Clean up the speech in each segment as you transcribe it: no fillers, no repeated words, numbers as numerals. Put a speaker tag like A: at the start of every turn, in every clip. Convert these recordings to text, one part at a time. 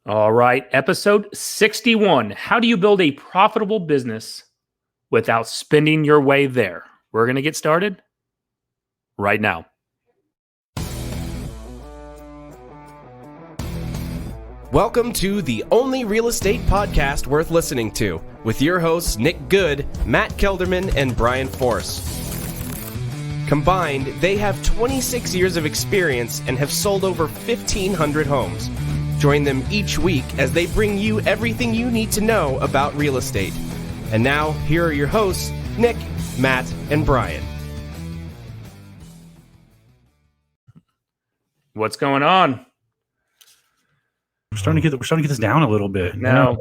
A: All right, episode 61. How do you build a profitable business without spending your way there? We're going to get started right now.
B: Welcome to the only real estate podcast worth listening to with your hosts Nick Good, Matt Kelderman, and Brian Force. Combined, they have 26 years of experience and have sold over 1,500 homes. Join them each week as they bring you everything you need to know about real estate. And now, here are your hosts, Nick, Matt, and Brian.
A: What's going on?
C: We're starting to get this down a little bit.
A: No,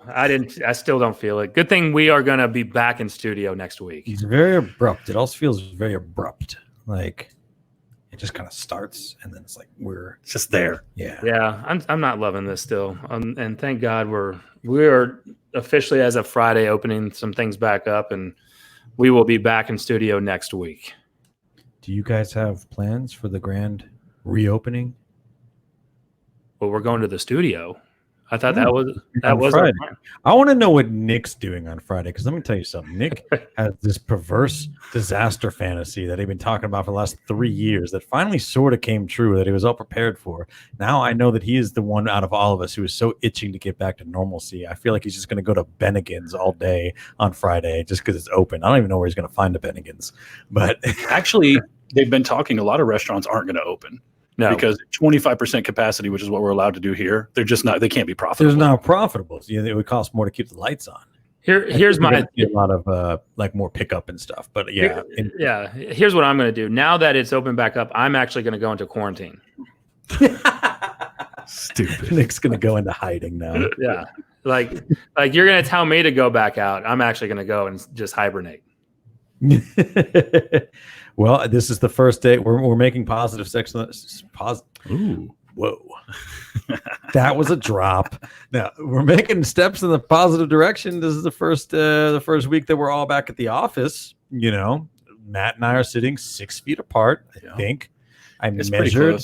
A: I still don't feel it. Good thing we are going to be back in studio next week.
D: He's very abrupt. It also feels very abrupt. Like it just kind of starts and then it's like
C: it's just there.
A: Yeah. I'm not loving this still. And thank God we are officially as of Friday opening some things back up, and we will be back in studio next week.
D: Do you guys have plans for the grand reopening?
A: Well, we're going to the studio. I thought that was
D: Friday. I want to know what Nick's doing on Friday, because let me tell you something. Nick has this perverse disaster fantasy that he'd been talking about for the last 3 years that finally sort of came true, that he was all prepared for. Now I know that he is the one out of all of us who is so itching to get back to normalcy. I feel like he's just going to go to Bennigan's all day on Friday just because it's open. I don't even know where he's going to find a Bennigan's. But
C: actually, they've been talking. A lot of restaurants aren't going to open. No. Because 25% capacity, which is what we're allowed to do here, they're just not. They can't be profitable.
D: They're not profitable. So, it would cost more to keep the lights on.
A: Here's my
D: a lot of like more pickup and stuff. But yeah,
A: here's what I'm going to do. Now that it's open back up, I'm actually going to go into quarantine.
D: Stupid. Nick's going to go into hiding now.
A: Yeah, like you're going to tell me to go back out. I'm actually going to go and just hibernate.
D: Well, this is the first day we're making positive sex. Ooh, whoa, that was a drop. Now we're making steps in the positive direction. This is the first week that we're all back at the office. Matt and I are sitting 6 feet apart. I think I measure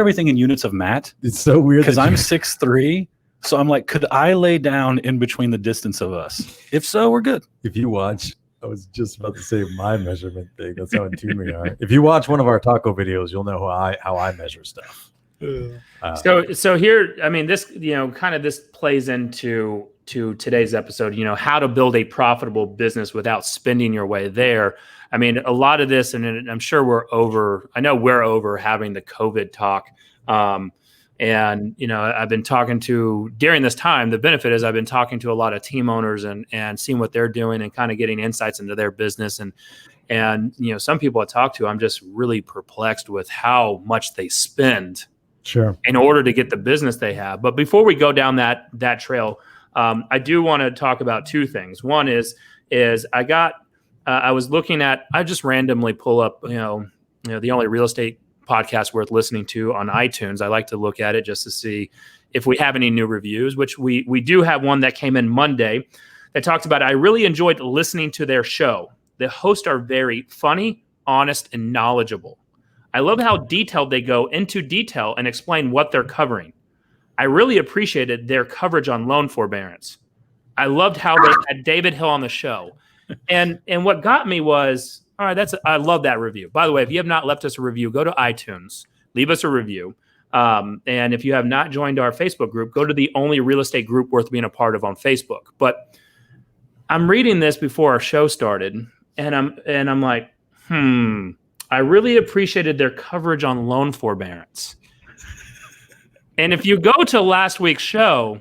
C: everything in units of Matt.
D: It's so weird
C: because I'm 6'3". So I'm like, could I lay down in between the distance of us? If so, we're good.
D: If you watch. I was just about to say my measurement thing. That's how in tune we are. If you watch one of our taco videos, you'll know how I measure stuff.
A: So here, I mean, this, kind of this plays into today's episode, how to build a profitable business without spending your way there. I mean, a lot of this, and I'm sure we're over having the COVID talk. And, I've been talking to during this time, the benefit is I've been talking to a lot of team owners and seeing what they're doing and kind of getting insights into their business. And some people I talk to, I'm just really perplexed with how much they spend in order to get the business they have. But before we go down that trail, I do want to talk about two things. One is I was looking at, I just randomly pull up, the only real estate podcast worth listening to on iTunes. I like to look at it just to see if we have any new reviews, which we do have one that came in Monday that talks about, I really enjoyed listening to their show. The hosts are very funny, honest, and knowledgeable. I love how detailed they go into detail and explain what they're covering. I really appreciated their coverage on loan forbearance. I loved how they had David Hill on the show. And what got me was, all right, I love that review. By the way, if you have not left us a review, go to iTunes, leave us a review. And if you have not joined our Facebook group, go to the only real estate group worth being a part of on Facebook. But I'm reading this before our show started, and I'm like, I really appreciated their coverage on loan forbearance. And if you go to last week's show,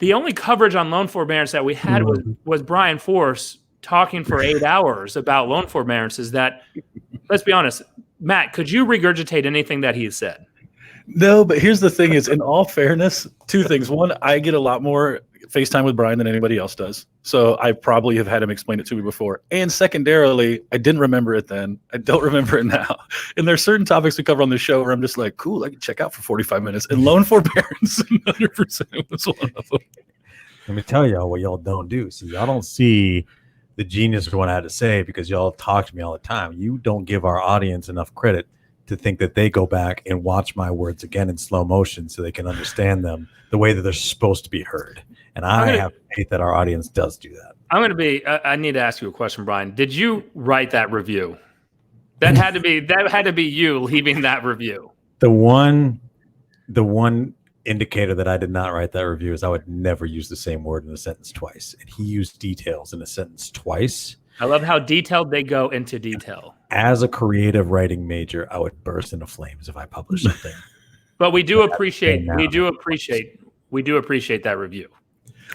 A: the only coverage on loan forbearance that we had was Brian Force talking for 8 hours about loan forbearances. That, let's be honest, Matt, could you regurgitate anything that he said?
C: No, but here's the thing is, in all fairness, two things. One, I get a lot more FaceTime with Brian than anybody else does. So I probably have had him explain it to me before. And secondarily, I didn't remember it then. I don't remember it now. And there's certain topics we cover on the show where I'm just like, cool, I can check out for 45 minutes. And loan forbearance, 100% was one of them.
D: Let me tell y'all what y'all don't do. See, y'all don't see the genius of what I had to say because y'all talk to me all the time. You don't give our audience enough credit to think that they go back and watch my words again in slow motion so they can understand them the way that they're supposed to be heard. And I have faith that our audience does do that.
A: I need to ask you a question, Brian. Did you write that review? That had to be you leaving that review.
D: The one indicator that I did not write that review is I would never use the same word in a sentence twice. And he used details in a sentence twice.
A: I love how detailed they go into detail.
D: As a creative writing major, I would burst into flames if I published something.
A: But we do appreciate that review.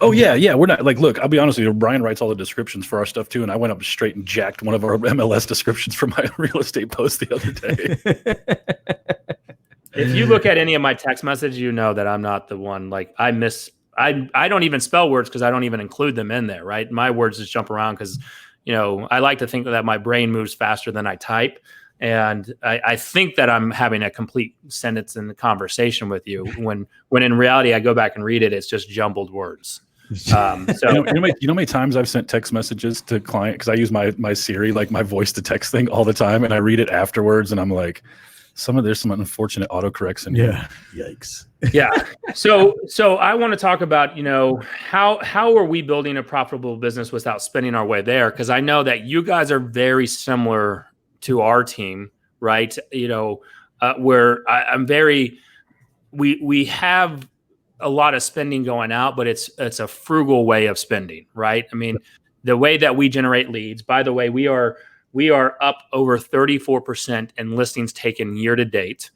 C: Oh yeah. We're not like, look, I'll be honest with you. Brian writes all the descriptions for our stuff too. And I went up straight and jacked one of our MLS descriptions for my real estate post the other day.
A: If you look at any of my text messages, you know that I'm not the one. Like I don't even spell words because I don't even include them in there, right? My words just jump around because, I like to think that my brain moves faster than I type. And I think that I'm having a complete sentence in the conversation with you when in reality, I go back and read it. It's just jumbled words. So
C: you know how many times I've sent text messages to client because I use my Siri, like my voice to text thing all the time. And I read it afterwards and I'm like, there's some unfortunate autocorrects in here.
D: Yikes.
A: Yeah. So I want to talk about, how are we building a profitable business without spending our way there? Because I know that you guys are very similar to our team, right? Where we have a lot of spending going out, but it's a frugal way of spending, right? I mean, the way that we generate leads, by the way, we are up over 34% in listings taken year to date,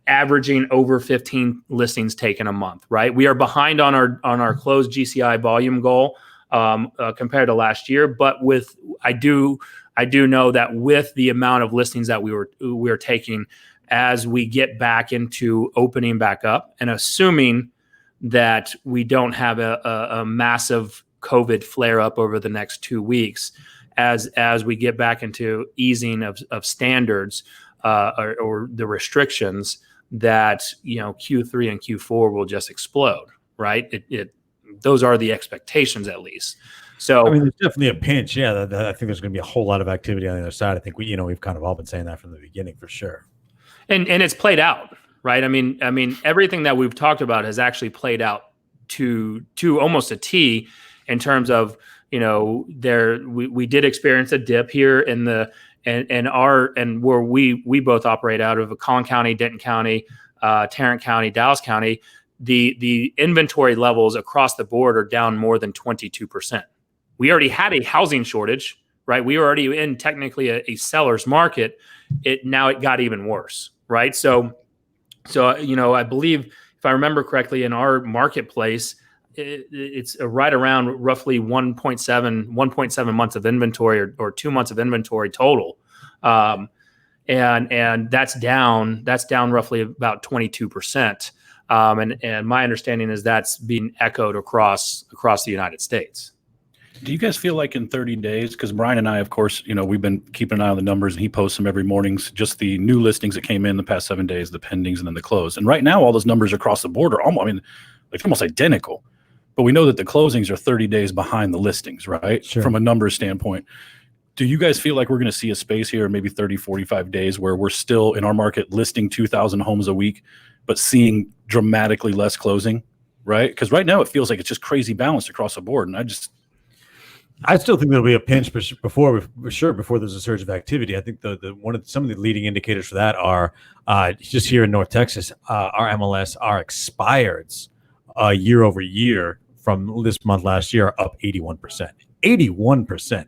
A: averaging over 15 listings taken a month, right? We are behind on our closed GCI volume goal compared to last year, but I do know that with the amount of listings that we're taking as we get back into opening back up and assuming that we don't have a massive COVID flare up over the next 2 weeks, as we get back into easing of standards or the restrictions, that Q3 and Q4 will just explode, right? Those are the expectations, at least. So
D: I mean, there's definitely a pinch. Yeah, I think there's going to be a whole lot of activity on the other side. I think we've kind of all been saying that from the beginning, for sure.
A: And it's played out, right? I mean, everything that we've talked about has actually played out to almost a T in terms of, we did experience a dip here in the and where we both operate out of Collin County, Denton County, Tarrant County, Dallas County. The inventory levels across the board are down more than 22%. We already had a housing shortage, right? We were already in technically a seller's market. Now it got even worse, right? So I believe, if I remember correctly, in our marketplace, it's right around roughly 1.7 months of inventory or 2 months of inventory total. And that's down roughly about 22%. And my understanding is that's being echoed across the United States.
C: Do you guys feel like in 30 days, because Brian and I, of course, we've been keeping an eye on the numbers and he posts them every morning, just the new listings that came in the past 7 days, the pendings and then the close. And right now, all those numbers across the board are almost identical. But we know that the closings are 30 days behind the listings, right?
D: Sure.
C: From a numbers standpoint. Do you guys feel like we're going to see a space here in maybe 30, 45 days where we're still in our market listing 2,000 homes a week, but seeing dramatically less closing, right? Because right now it feels like it's just crazy balanced across the board. And
D: I still think there'll be a pinch before there's a surge of activity. I think some of the leading indicators for that are just here in North Texas, our MLS, our expireds year over year from this month last year are up 81%. 81%.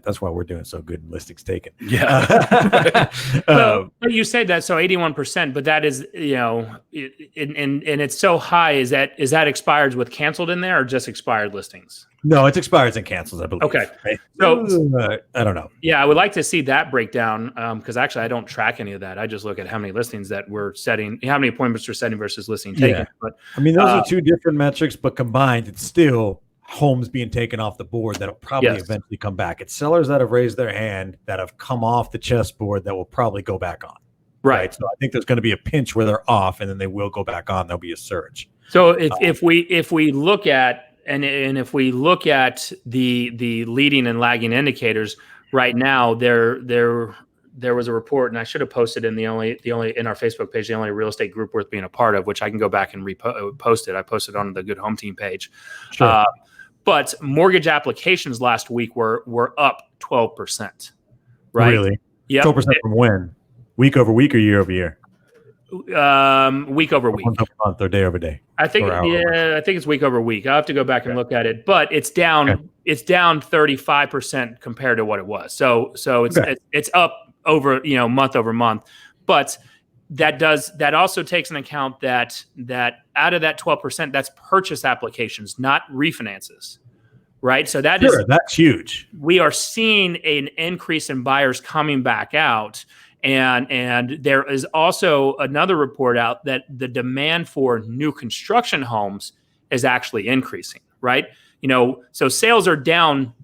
D: That's why we're doing so good in listings taken.
C: Yeah.
A: But you said that, so 81%, but that is, and it's so high. Is that expireds with canceled in there or just expired listings?
D: No, it's expireds and cancels, I believe.
A: Okay.
D: Right?
A: So
D: I don't know.
A: Yeah, I would like to see that breakdown because actually I don't track any of that. I just look at how many listings that we're setting, how many appointments we're setting versus listing taken.
D: Yeah.
A: But
D: I mean, those are two different metrics, but combined, it's still homes being taken off the board that'll probably eventually come back. It's sellers that have raised their hand that have come off the chessboard that will probably go back on.
A: Right.
D: So I think there's going to be a pinch where they're off and then they will go back on. There'll be a surge.
A: So if we look at and if we look at the leading and lagging indicators right now, they're there was a report, and I should have posted in the only in our Facebook page, the only real estate group worth being a part of, which I can go back and repost it. I posted on the Good Home Team page.
D: Sure.
A: But mortgage applications last week were up 12%. Right?
D: Really?
A: Yeah.
D: 12% from when? Week over week or year over year?
A: Week over week.
D: Month over month or day over day?
A: I think I think it's week over week. I'll have to go back and look at it, but it's down.
D: Okay.
A: It's down 35% compared to what it was. So it's up over month over month, but that also takes into account that out of that 12%, that's purchase applications, not refinances, right? So
D: that's huge.
A: We are seeing an increase in buyers coming back out. And there is also another report out that the demand for new construction homes is actually increasing, right? So sales are down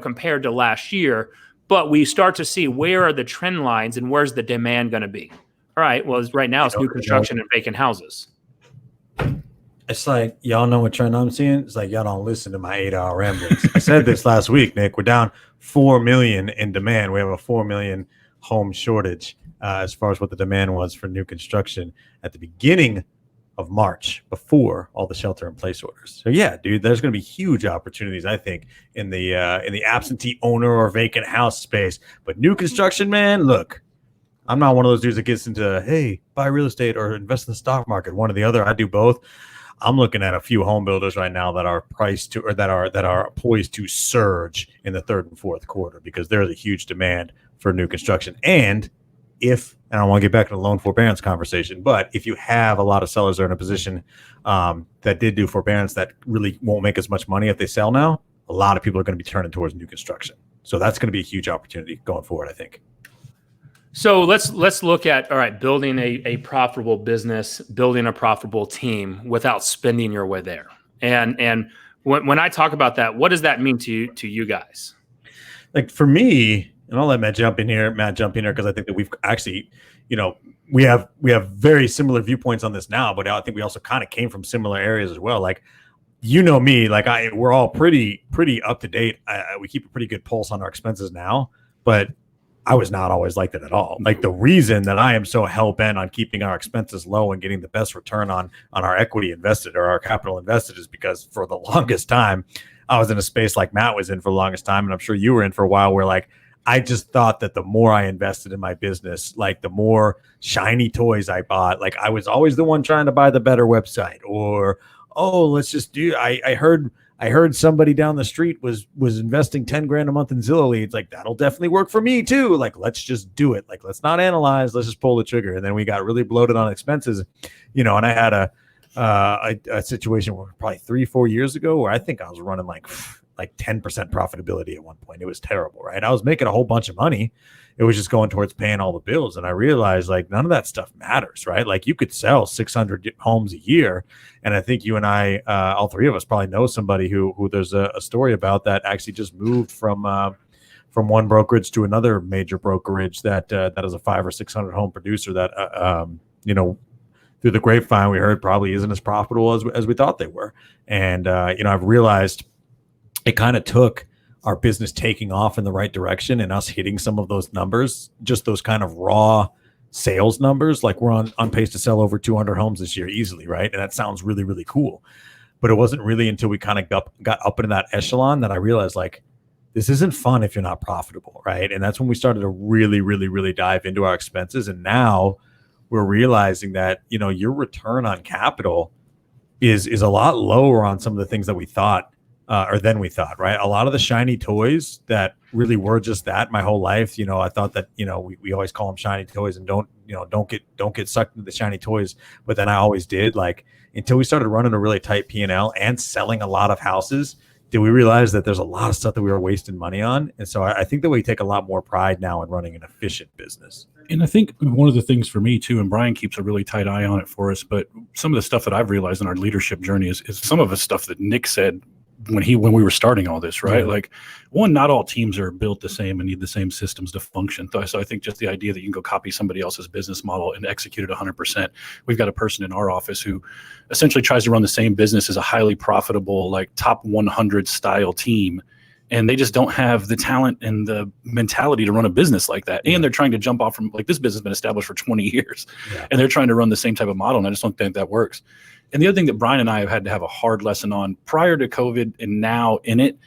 A: compared to last year, but we start to see where are the trend lines and where's the demand going to be. All right, well, right now it's new construction and vacant houses.
D: It's like, y'all know what trend I'm seeing? It's like, y'all don't listen to my 8-hour ramblings. I said this last week, Nick. We're down 4 million in demand. We have a 4 million home shortage as far as what the demand was for new construction at the beginning of March, before all the shelter-in-place orders. So yeah, dude, there's going to be huge opportunities, I think, in the absentee owner or vacant house space. But new construction, man, look, I'm not one of those dudes that gets into, hey, buy real estate or invest in the stock market, one or the other. I do both. I'm looking at a few home builders right now that are priced to, or that are poised to surge in the third and fourth quarter, because there's a huge demand for new construction. And I don't want to get back to the loan forbearance conversation, but if you have a lot of sellers that are in a position that did do forbearance that really won't make as much money if they sell now, a lot of people are going to be turning towards new construction. So that's going to be a huge opportunity going forward, I think.
A: So let's look at, all right, building a profitable business, building a profitable team without spending your way there. And when I talk about that, what does that mean to you guys?
D: Like for me, and I'll let Matt jump in here, because I think that we've actually, we have very similar viewpoints on this now, but I think we also kind of came from similar areas as well. Like, me, like we're all pretty up to date. We keep a pretty good pulse on our expenses now, but I was not always like that at all. Like the reason that I am so hell bent on keeping our expenses low and getting the best return on our equity invested or our capital invested is because for the longest time, I was in a space like Matt was in for the longest time. And I'm sure you were in for a while, where like, I just thought that the more I invested in my business, like the more shiny toys I bought, like I was always the one trying to buy the better website, or, oh, let's just do, I heard somebody down the street was investing 10 grand a month in Zillow leads. Like, that'll definitely work for me too. Like, let's just do it. Like, let's not analyze, let's just pull the trigger. And then we got really bloated on expenses, and I had a situation where probably 3-4 years ago where I think I was running like 10% profitability at one point. It was terrible, right? I was making a whole bunch of money. It was just going towards paying all the bills. And I realized like none of that stuff matters, right? Like you could sell 600 homes a year. And I think you and I, all three of us probably know somebody who there's a story about that actually just moved from one brokerage to another major brokerage that is a 500 or 600 home producer that, through the grapevine, we heard probably isn't as profitable as we thought they were. And, I've realized it kind of took our business taking off in the right direction and us hitting some of those numbers, just those kind of raw sales numbers. Like we're on pace to sell over 200 homes this year easily, right? And that sounds really, really cool. But it wasn't really until we kind of got up into that echelon that I realized like, this isn't fun if you're not profitable, right? And that's when we started to really, really, really dive into our expenses. And now we're realizing that, your return on capital is a lot lower on some of the things that we thought, than we thought, right? A lot of the shiny toys that really were just that my whole life, I thought that, we always call them shiny toys and don't get sucked into the shiny toys. But then I always did, like, until we started running a really tight P&L and selling a lot of houses, did we realize that there's a lot of stuff that we were wasting money on. And so I think that we take a lot more pride now in running an efficient business.
C: And I think one of the things for me too, and Brian keeps a really tight eye on it for us, but some of the stuff that I've realized in our leadership journey is some of the stuff that Nick said when we were starting all this, right? Yeah. Like, one, not all teams are built the same and need the same systems to function. So I think just the idea that you can go copy somebody else's business model and execute it 100%. We've got a person in our office who essentially tries to run the same business as a highly profitable, like top 100 style team. and they just don't have the talent and the mentality to run a business like that. And they're trying to jump off from, like, this business has been established for 20 years and they're trying to run the same type of model. And I just don't think that works. And the other thing that Brian and I have had to have a hard lesson on prior to COVID and now in it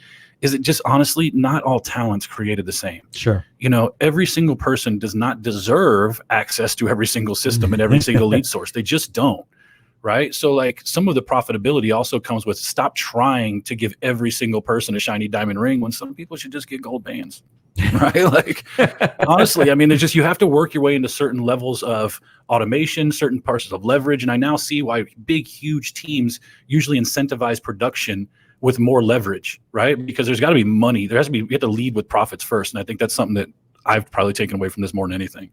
C: is that just honestly, not all talent's created the same.
D: Sure.
C: You know, every single person does not deserve access to every single system and every single lead source. They just don't. Right. So like some of the profitability also comes with stop trying to give every single person a shiny diamond ring when some people should just get gold bands. Right. Like, honestly, I mean, there's just, you have to work your way into certain levels of automation, certain parts of leverage. And I now see why big, huge teams usually incentivize production with more leverage. Right. Because there's got to be money. There has to be, you have to lead with profits first. And I think that's something that I've probably taken away from this more than anything.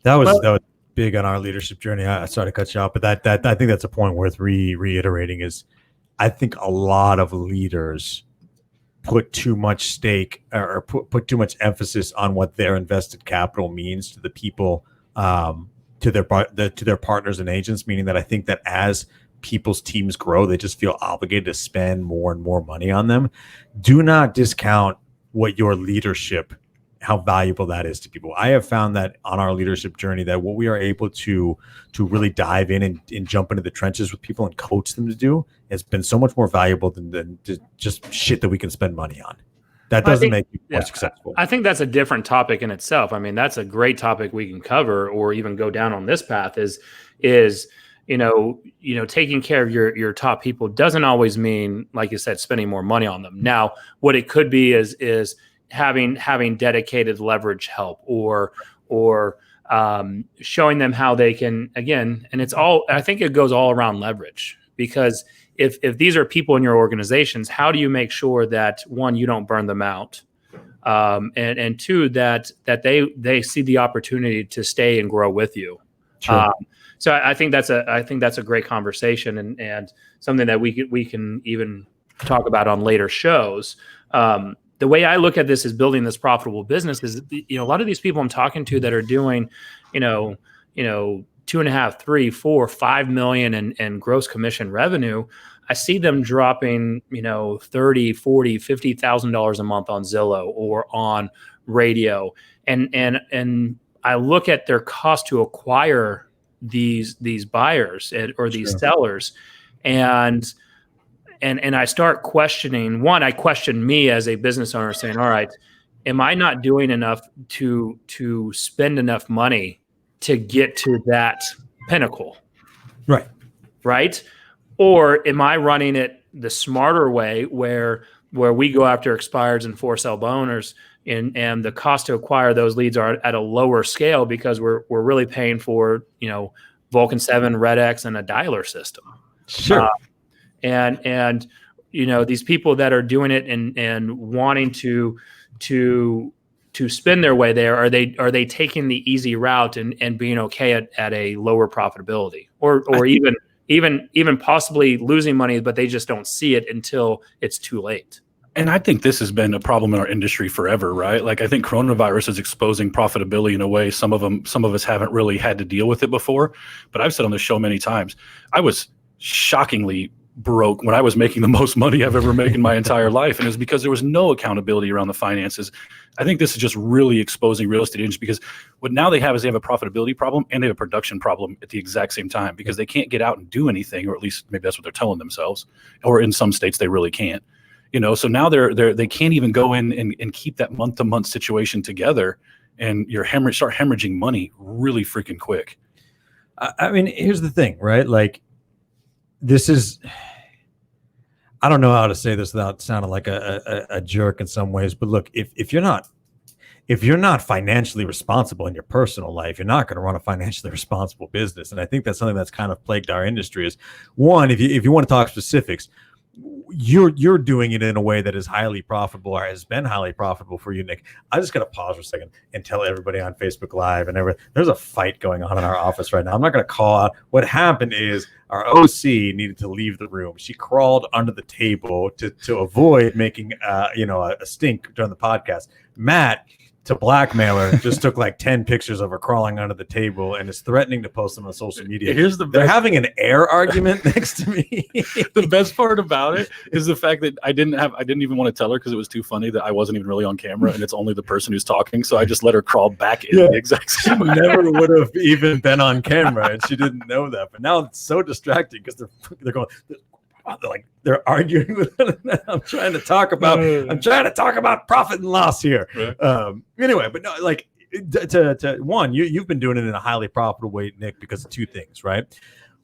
D: That was big on our leadership journey. I sorry to cut you off, but that I think that's a point worth reiterating is I think a lot of leaders put too much stake or put too much emphasis on what their invested capital means to the people, to their partners and agents, meaning that I think that as people's teams grow, they just feel obligated to spend more and more money on them. Do not discount what your leadership, how valuable that is to people. I have found that on our leadership journey that what we are able to really dive in and jump into the trenches with people and coach them to do has been so much more valuable than just shit that we can spend money on. That doesn't make you more successful.
A: I think that's a different topic in itself. I mean, that's a great topic we can cover or even go down on this path is you know, taking care of your top people doesn't always mean, like you said, spending more money on them. Now, what it could be is having dedicated leverage help or showing them how they can, again, and I think it goes all around leverage, because if these are people in your organizations, how do you make sure that one, you don't burn them out? And two, that they see the opportunity to stay and grow with you.
D: Sure.
A: So I think that's a great conversation and something that we can even talk about on later shows. The way I look at this is building this profitable business is, a lot of these people I'm talking to that are doing, 2.5, 3, 4, 5 million in gross commission revenue. I see them dropping, $30,000, $40,000, $50,000 a month on Zillow or on radio. And I look at their cost to acquire these buyers or these sellers, and I start questioning. One, I question me as a business owner, saying, all right, am I not doing enough to spend enough money to get to that pinnacle? Right. Or am I running it the smarter way where we go after expireds and for sale owners and the cost to acquire those leads are at a lower scale because we're really paying for, Vulcan 7, Red X, and a dialer system.
D: Sure.
A: And these people that are doing it and wanting to spin their way there, are they taking the easy route and being okay at a lower profitability or even possibly losing money, but they just don't see it until it's too late?
C: And I think this has been a problem in our industry forever, right? Like, I think coronavirus is exposing profitability in a way some of us haven't really had to deal with it before. But I've said on the show many times, I was shockingly broke when I was making the most money I've ever made in my entire life. And it was because there was no accountability around the finances. I think this is just really exposing real estate agents, because what now they have is they have a profitability problem and they have a production problem at the exact same time, because they can't get out and do anything, or at least maybe that's what they're telling themselves, or in some states they really can't. So now they can't even go in and keep that month-to-month situation together, and start hemorrhaging money really freaking quick.
D: I mean, here's the thing, right? Like, this is, I don't know how to say this without sounding like a jerk in some ways, but look, if you're not financially responsible in your personal life, you're not going to run a financially responsible business. And I think that's something that's kind of plagued our industry. Is one, if you want to talk specifics, you're doing it in a way that is highly profitable, or has been highly profitable for you, Nick. I just got to pause for a second and tell everybody on Facebook Live and everything, there's a fight going on in our office right now. I'm not going to call out. What happened is our OC needed to leave the room. She crawled under the table to avoid making a stink during the podcast. Matt to blackmail her, just took like 10 pictures of her crawling under the table and is threatening to post them on social media.
C: Here's the
D: They're
C: best,
D: having an air argument next to me.
C: the best part about it is the fact that I didn't even want to tell her because it was too funny that I wasn't even really on camera and it's only the person who's talking. So I just let her crawl back in the exact same way.
D: Never would have even been on camera, and she didn't know that. But now it's so distracting because they're going. They're arguing with it. I'm trying to talk about profit and loss here.
C: Right.
D: Anyway, but no, like to one, you've been doing it in a highly profitable way, Nick, because of two things, right?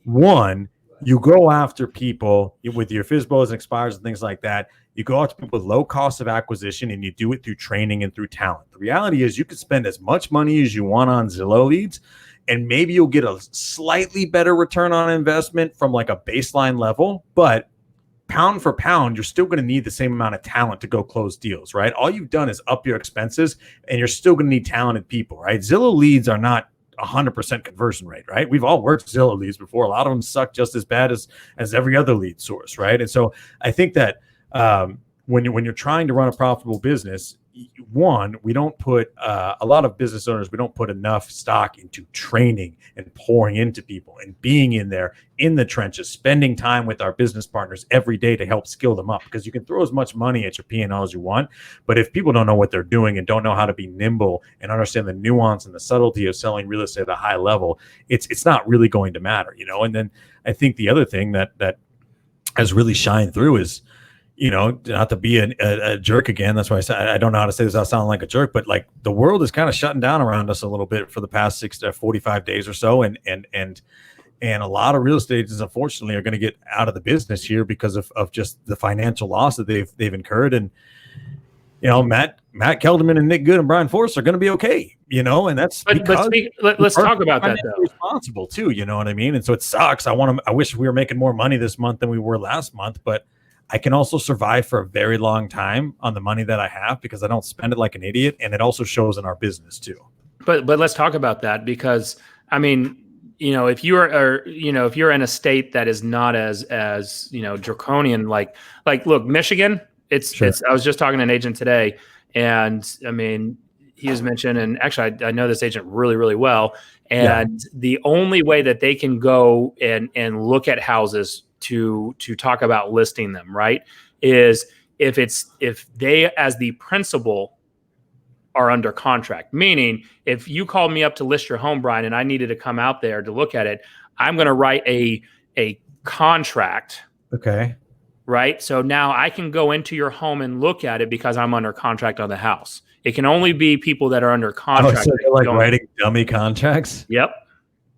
D: One, you go after people with your FSBOs and expires and things like that. You go after people with low cost of acquisition, and you do it through training and through talent. The reality is you could spend as much money as you want on Zillow leads, and maybe you'll get a slightly better return on investment from like a baseline level, but pound for pound, you're still going to need the same amount of talent to go close deals, right? All you've done is up your expenses, and you're still going to need talented people, right? Zillow leads are not 100% conversion rate, right? We've all worked Zillow leads before. A lot of them suck just as bad as every other lead source, right? And so I think that when you're trying to run a profitable business, one, we don't put a lot of business owners, we don't put enough stock into training and pouring into people and being in there in the trenches, spending time with our business partners every day to help skill them up, because you can throw as much money at your P&L as you want, but if people don't know what they're doing and don't know how to be nimble and understand the nuance and the subtlety of selling real estate at a high level, it's not really going to matter, you know. And then I think the other thing that has really shined through is, you know, not to be a jerk again. That's why I said I don't know how to say this without sounding like a jerk, but like the world is kind of shutting down around us a little bit for the past 45 days or so, and a lot of real estate agents, unfortunately, are going to get out of the business here because of just the financial loss that they've incurred. And you know, Matt Kelderman and Nick Good and Brian Forrest are going to be okay, you know, and that's
A: let's talk about that though.
D: Responsible too, you know what I mean? And so it sucks. I wish we were making more money this month than we were last month, but I can also survive for a very long time on the money that I have because I don't spend it like an idiot, and it also shows in our business too.
A: But let's talk about that, because I mean, you know, if you're in a state that is not as you know, draconian, like look, Michigan, it's I was just talking to an agent today, and I mean, he has mentioned, and actually I know this agent really, really well, and the only way that they can go and look at houses to talk about listing them, right, is if they as the principal are under contract. Meaning, if you called me up to list your home, Brian, and I needed to come out there to look at it, I'm going to write a contract.
D: Okay.
A: Right. So now I can go into your home and look at it because I'm under contract on the house. It can only be people that are under contract.
D: So they're like writing dummy contracts?
A: Yep.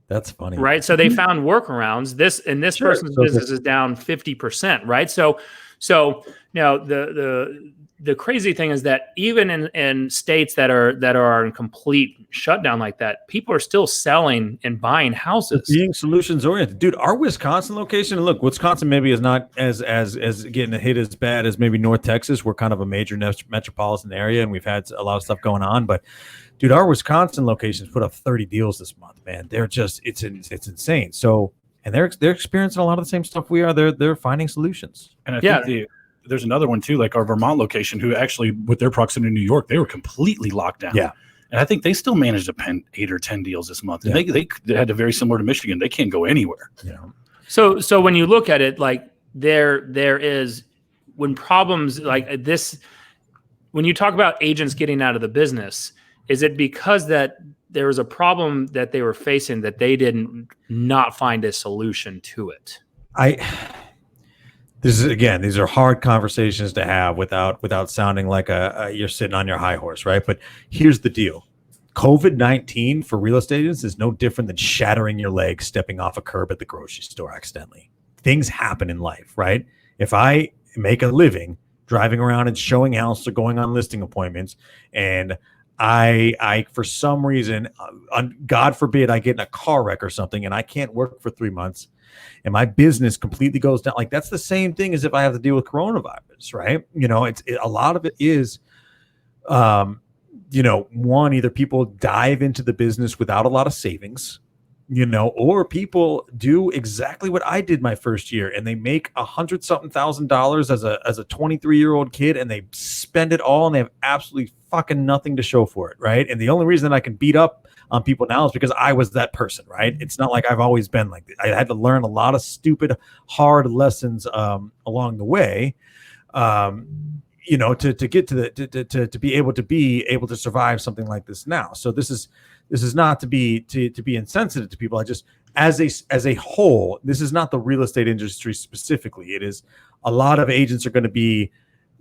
D: That's funny.
A: Right. So they found workarounds. This person's business is down 50%. Right. So now the crazy thing is that even in states that are in complete shutdown like that, people are still selling and buying houses.
D: Being solutions oriented, dude. Our Wisconsin location, and look, Wisconsin maybe is not as getting a hit as bad as maybe North Texas. We're kind of a major metropolitan area, and we've had a lot of stuff going on. But dude, our Wisconsin locations put up 30 deals this month. Man, they're just it's insane. So, and they're experiencing a lot of the same stuff we are. They're finding solutions.
C: And I think there's another one too, like our Vermont location, who actually, with their proximity to New York, they were completely locked down.
D: Yeah.
C: And I think they still managed to pen 8 or 10 deals this month. And they had a very similar to Michigan. They can't go anywhere.
D: Yeah.
A: So when you look at it, like there is, when problems like this, when you talk about agents getting out of the business, is it because that there was a problem that they were facing that they didn't not find a solution to it?
D: These are hard conversations to have without sounding like you're sitting on your high horse, right? But here's the deal. COVID-19 for real estate agents is no different than shattering your leg stepping off a curb at the grocery store accidentally. Things happen in life, right? If I make a living driving around and showing houses or going on listing appointments, and I for some reason, God forbid, I get in a car wreck or something and I can't work for 3 months, and my business completely goes down. Like, that's the same thing as if I have to deal with coronavirus, right? You know, a lot of it is, you know, one, either people dive into the business without a lot of savings, or people do exactly what I did my first year, and they make $100,000 as a 23-year-old kid, and they spend it all, and they have absolutely fucking nothing to show for it, right? And the only reason that I can beat up on people now is because I was that person, right? It's not like I've always been like that. I had to learn a lot of stupid, hard lessons along the way, to get to be able to survive something like this now. So this is not to be insensitive to people. I just, as a whole, this is not the real estate industry specifically. It is a lot of agents are going to be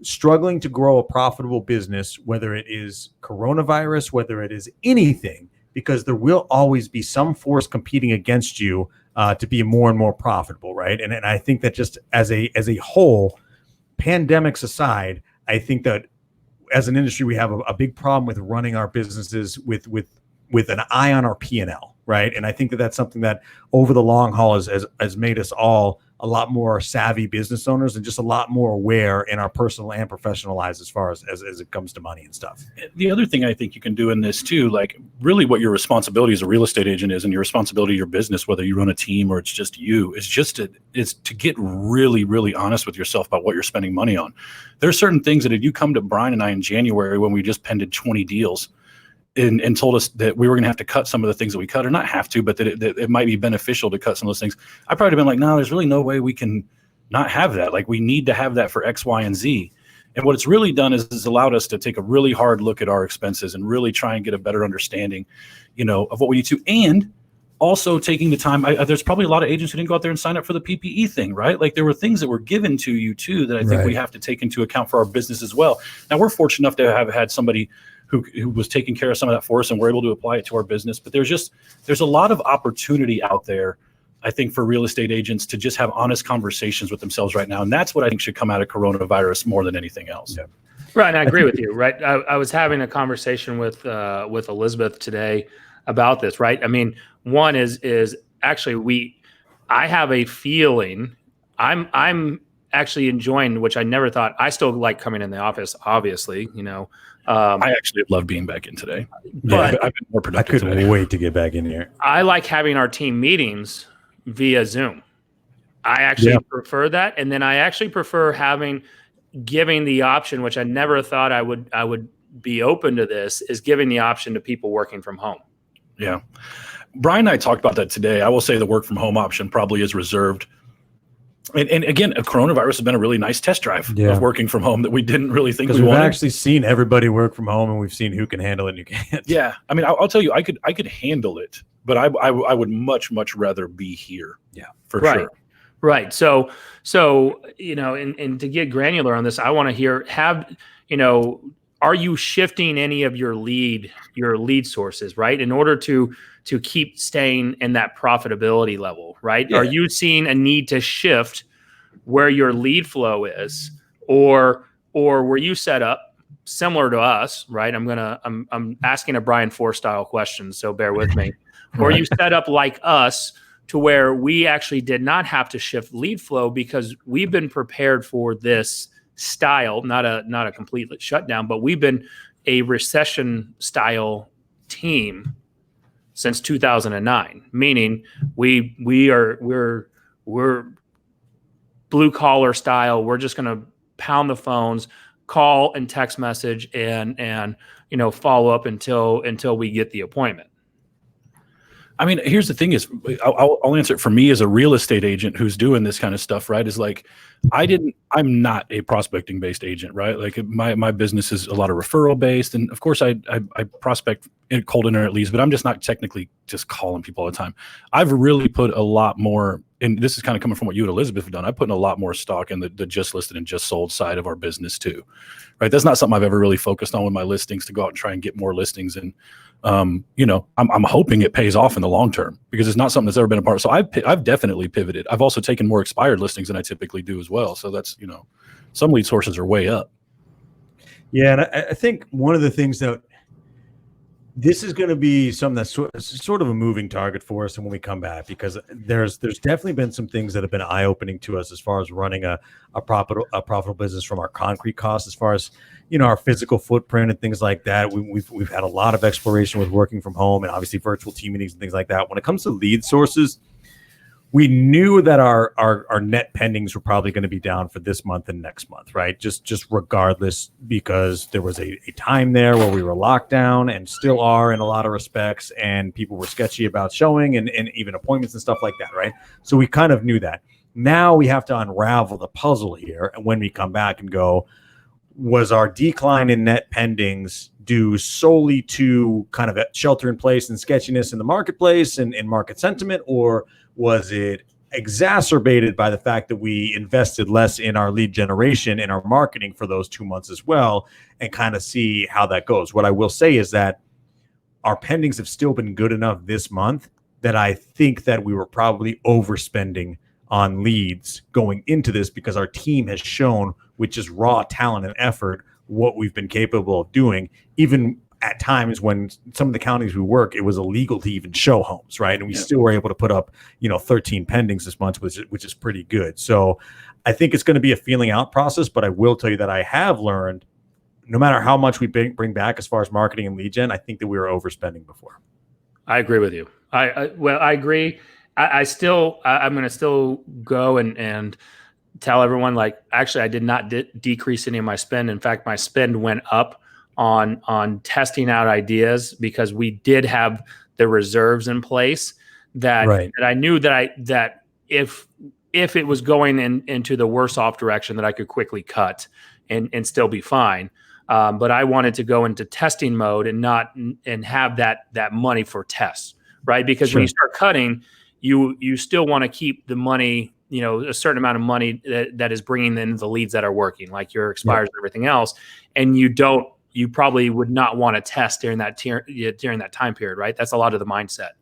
D: struggling to grow a profitable business, whether it is coronavirus, whether it is anything, because there will always be some force competing against you to be more and more profitable, right? And I think that just as a whole, pandemics aside, I think that as an industry, we have a big problem with running our businesses with an eye on our P&L, right? And I think that that's something that over the long haul has made us all a lot more savvy business owners and just a lot more aware in our personal and professional lives as far as it comes to money and stuff.
C: The other thing I think you can do in this too, like really what your responsibility as a real estate agent is, and your responsibility to your business, whether you run a team or it's just you, is to get really, really honest with yourself about what you're spending money on. There are certain things that if you come to Brian and I in January when we just pended 20 deals, and told us that we were going to have to cut some of the things that we cut, or not have to, but that it might be beneficial to cut some of those things, I probably have been like, no, there's really no way we can not have that. Like, we need to have that for X, Y, and Z. And what it's really done is allowed us to take a really hard look at our expenses and really try and get a better understanding, of what we need to. And also taking the time, there's probably a lot of agents who didn't go out there and sign up for the PPE thing, right? Like, there were things that were given to you too that I think we have to take into account for our business as well. Now, we're fortunate enough to have had somebody who was taking care of some of that for us, and we're able to apply it to our business. But there's a lot of opportunity out there, I think, for real estate agents to just have honest conversations with themselves right now. And that's what I think should come out of coronavirus more than anything else. Yeah.
A: Right. And I agree with you. Right. I was having a conversation with Elizabeth today about this. Right. I mean, one is actually I have a feeling I'm actually enjoying, which I never thought. I still like coming in the office, obviously,
C: I actually love being back in today.
A: But
C: I've been more productive.
D: I couldn't wait to get back in here.
A: I like having our team meetings via Zoom. I actually prefer that. And then I actually prefer giving the option, which I never thought I would be open to this, is giving the option to people working from home.
C: Yeah. Brian and I talked about that today. I will say the work from home option probably is reserved. And again, coronavirus has been a really nice test drive of working from home that we didn't really think we wanted.
D: We've actually seen everybody work from home, and we've seen who can handle it and who can't.
C: Yeah. I mean, I'll tell you, I could handle it, but I would much, much rather be here. Yeah, for sure.
A: Right. So, and to get granular on this, I want to hear, are you shifting any of your lead sources, right? In order to keep staying in that profitability level, right? Yeah. Are you seeing a need to shift where your lead flow is, or were you set up similar to us, right? I'm asking a Brian Force style question, so bear with me. Or you set up like us to where we actually did not have to shift lead flow because we've been prepared for this style, not a complete shutdown, but we've been a recession style team since 2009, meaning we're blue collar style. We're just going to pound the phones, call and text message, and follow up until we get the appointment.
C: I mean, here's the thing is, I'll answer it for me as a real estate agent who's doing this kind of stuff, right? Is like, I'm not a prospecting based agent, right? Like my business is a lot of referral based. And of course I prospect in cold internet leads, but I'm just not technically just calling people all the time. I've really put a lot more, and this is kind of coming from what you and Elizabeth have done. I put in a lot more stock in the just listed and just sold side of our business too, right? That's not something I've ever really focused on with my listings, to go out and try and get more listings. And I'm hoping it pays off in the long term, because it's not something that's ever been a part. So I've definitely pivoted. I've also taken more expired listings than I typically do as well. So that's, some lead sources are way up.
D: Yeah. And I think one of the things that this is going to be something that's sort of a moving target for us, and when we come back, because there's definitely been some things that have been eye opening to us as far as running a profitable business from our concrete costs, as far as our physical footprint and things like that. We've had a lot of exploration with working from home and obviously virtual team meetings and things like that. When it comes to lead sources, we knew that our net pendings were probably going to be down for this month and next month, right? Just regardless, because there was a time there where we were locked down and still are in a lot of respects, and people were sketchy about showing and even appointments and stuff like that, right? So we kind of knew that. Now we have to unravel the puzzle here, and when we come back and go, was our decline in net pendings due solely to kind of shelter in place and sketchiness in the marketplace and market sentiment, or was it exacerbated by the fact that we invested less in our lead generation and our marketing for those 2 months as well, and kind of see how that goes? What I will say is that our pendings have still been good enough this month that I think that we were probably overspending on leads going into this, because our team has shown with just raw talent and effort what we've been capable of doing, even at times when some of the counties we work, it was illegal to even show homes, right? And we still were able to put up, 13 pendings this month, which is pretty good. So I think it's going to be a feeling out process, but I will tell you that I have learned, no matter how much we bring back as far as marketing and lead gen, I think that we were overspending before.
A: I agree with you. I agree. I'm going to still go and tell everyone, like, actually, I did not decrease any of my spend. In fact, my spend went up on testing out ideas, because we did have the reserves in place that I knew that if it was going into the worse off direction, that I could quickly cut and still be fine. But I wanted to go into testing mode and have that money for tests, right? Because when you start cutting, you still want to keep the money, a certain amount of money that is bringing in the leads that are working, like your expires and everything else. And you probably would not want to test during that time period, right? That's a lot of the mindset.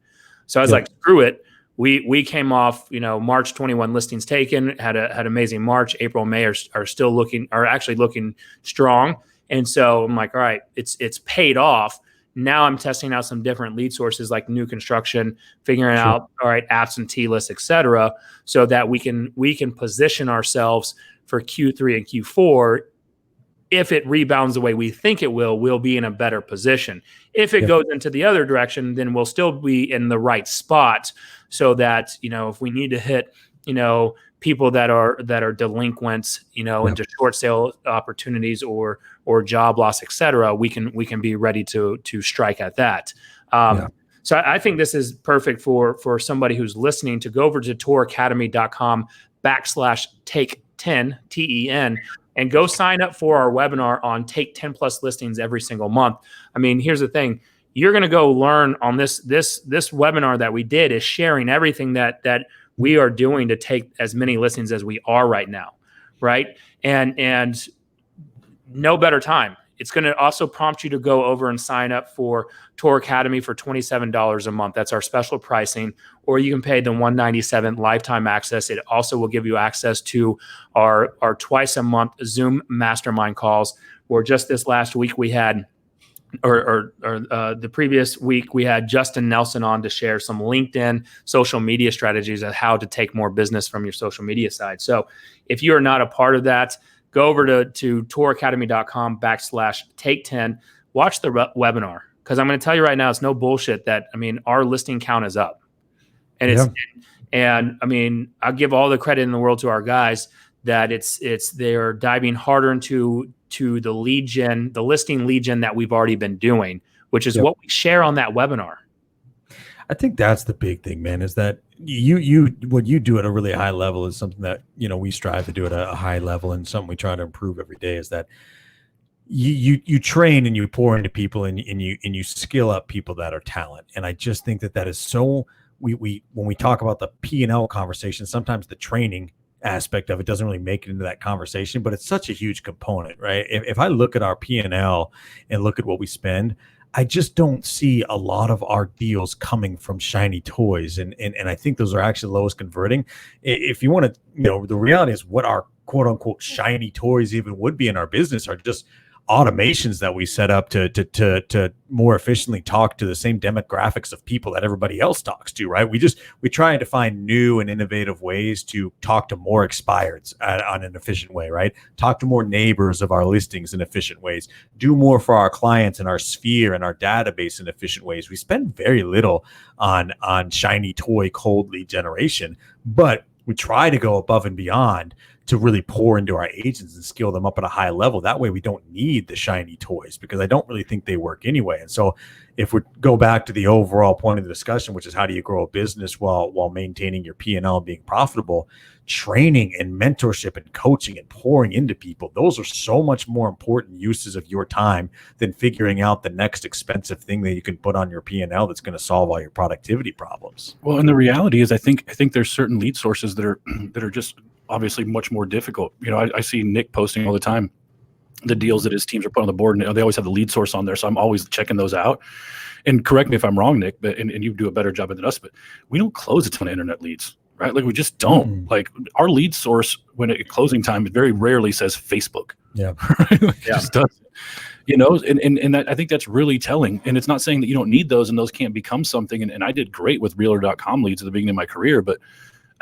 A: So I was like, screw it. We came off, March 21 listings taken, had amazing March. April, May are actually looking strong. And so I'm like, all right, it's paid off. Now I'm testing out some different lead sources like new construction, figuring out, all right, absentee lists, et cetera, so that we can position ourselves for Q3 and Q4. If it rebounds the way we think it will, we'll be in a better position. If it goes into the other direction, then we'll still be in the right spot, so that, if we need to hit, people that are delinquents, into short sale opportunities or job loss, et cetera, we can be ready to strike at that. So I think this is perfect for somebody who's listening to go over to touracademy.com/take10 TEN and go sign up for our webinar on take 10 plus listings every single month. I mean, here's the thing. You're going to go learn on this webinar that we did is sharing everything that we are doing to take as many listings as we are right now. Right. And no better time. It's going to also prompt you to go over and sign up for Tour Academy for $27 a month. That's our special pricing. Or you can pay the $197 lifetime access. It also will give you access to our twice a month Zoom mastermind calls, where just this last week we had, or the previous week, we had Justin Nelson on to share some LinkedIn social media strategies of how to take more business from your social media side. So if you are not a part of that, go over to touracademy.com/take10, watch the webinar, because I'm going to tell you right now, it's no bullshit that, our listing count is up. And I'll give all the credit in the world to our guys that they're diving harder into the lead gen, the listing lead gen that we've already been doing, which is what we share on that webinar.
D: I think that's the big thing, man, is that what you do at a really high level is something that, we strive to do at a high level, and something we try to improve every day, is that you train and you pour into people and you skill up people that are talent. And I just think that is so, when we talk about the P&L conversation, sometimes the training aspect of it doesn't really make it into that conversation, but it's such a huge component, right? If I look at our P&L and look at what we spend, I just don't see a lot of our deals coming from shiny toys. And I think those are actually lowest converting. If you want to, the reality is what our quote unquote shiny toys even would be in our business are just automations that we set up to more efficiently talk to the same demographics of people that everybody else talks to, right? We try to find new and innovative ways to talk to more expireds on an efficient way, right? Talk to more neighbors of our listings in efficient ways, do more for our clients in our sphere and our database in efficient ways. We spend very little on shiny toy cold lead generation, but we try to go above and beyond to really pour into our agents and skill them up at a high level. That way we don't need the shiny toys, because I don't really think they work anyway. And so if we go back to the overall point of the discussion, which is how do you grow a business while maintaining your P&L and being profitable, training and mentorship and coaching and pouring into people, those are so much more important uses of your time than figuring out the next expensive thing that you can put on your P&L that's going to solve all your productivity problems.
C: Well, and the reality is I think there's certain lead sources that are just obviously much more difficult. I see Nick posting all the time the deals that his teams are putting on the board, and they always have the lead source on there. So I'm always checking those out. And correct me if I'm wrong, Nick, but and you do a better job than us, but we don't close a ton of internet leads, right? Like we just don't. Like our lead source when at closing time, it very rarely says Facebook.
D: Yeah.
C: Right? Like it just doesn't. And I think that's really telling. And it's not saying that you don't need those and those can't become something. And I did great with Realtor.com leads at the beginning of my career, but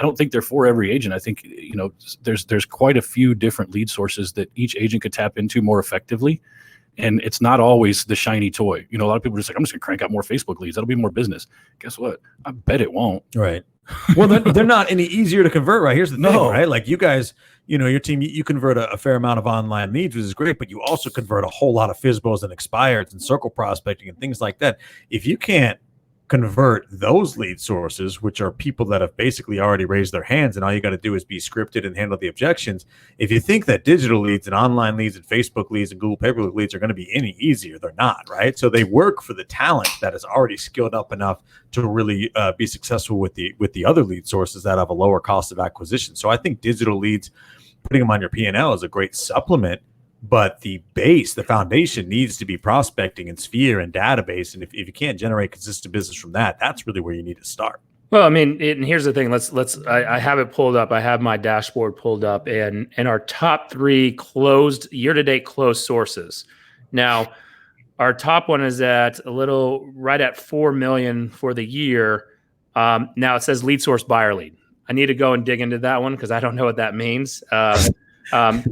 C: I don't think they're for every agent. I think, there's quite a few different lead sources that each agent could tap into more effectively. And it's not always the shiny toy. A lot of people are just like, I'm just gonna crank out more Facebook leads. That'll be more business. Guess what? I bet it won't.
D: Right. Well, they're not any easier to convert, right? Here's the thing, right? Like you guys, your team, you convert a fair amount of online leads, which is great, but you also convert a whole lot of FSBOs and expireds and circle prospecting and things like that. If you can't convert those lead sources, which are people that have basically already raised their hands and all you got to do is be scripted and handle the objections. If you think that digital leads and online leads and Facebook leads and Google pay-per-click leads are going to be any easier, they're not, right? So they work for the talent that is already skilled up enough to really be successful with the other lead sources that have a lower cost of acquisition. So I think digital leads, putting them on your P&L is a great supplement. But the base, the foundation needs to be prospecting and sphere and database. And if you can't generate consistent business from that, that's really where you need to start.
A: Well, I mean, and here's the thing. I have it pulled up. I have my dashboard pulled up and our top 3 year-to-date closed sources. Now, our top one is at right at 4 million for the year. Now it says lead source buyer lead. I need to go and dig into that one because I don't know what that means.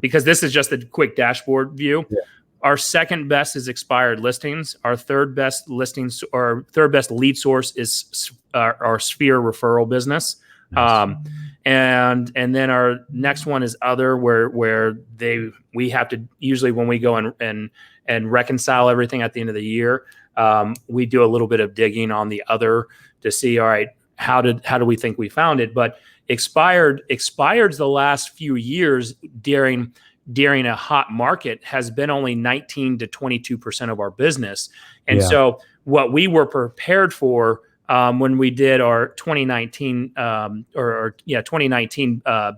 A: Because this is just a quick dashboard view. Yeah. Our second best is expired listings. Our third best lead source is our Sphere referral business. Nice. And then our next one is other, where we have to usually when we go and reconcile everything at the end of the year, we do a little bit of digging on the other to see, all right, how do we think we found it? But expired's the last few years during a hot market has been only 19 to 22% of our business. And so what we were prepared for when we did our 2019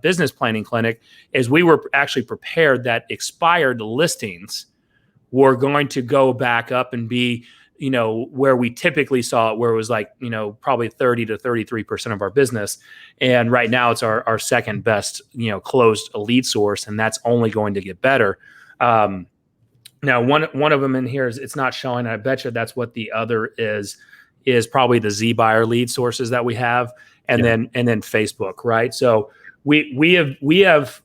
A: business planning clinic is we were actually prepared that expired listings were going to go back up and be where we typically saw it, where it was like, probably 30 to 33% of our business. And right now it's our second best, closed lead source. And that's only going to get better. Now, one of them in here it's not showing. I bet you that's what the other is probably the ZBuyer lead sources that we have. And then Facebook, right? So we have,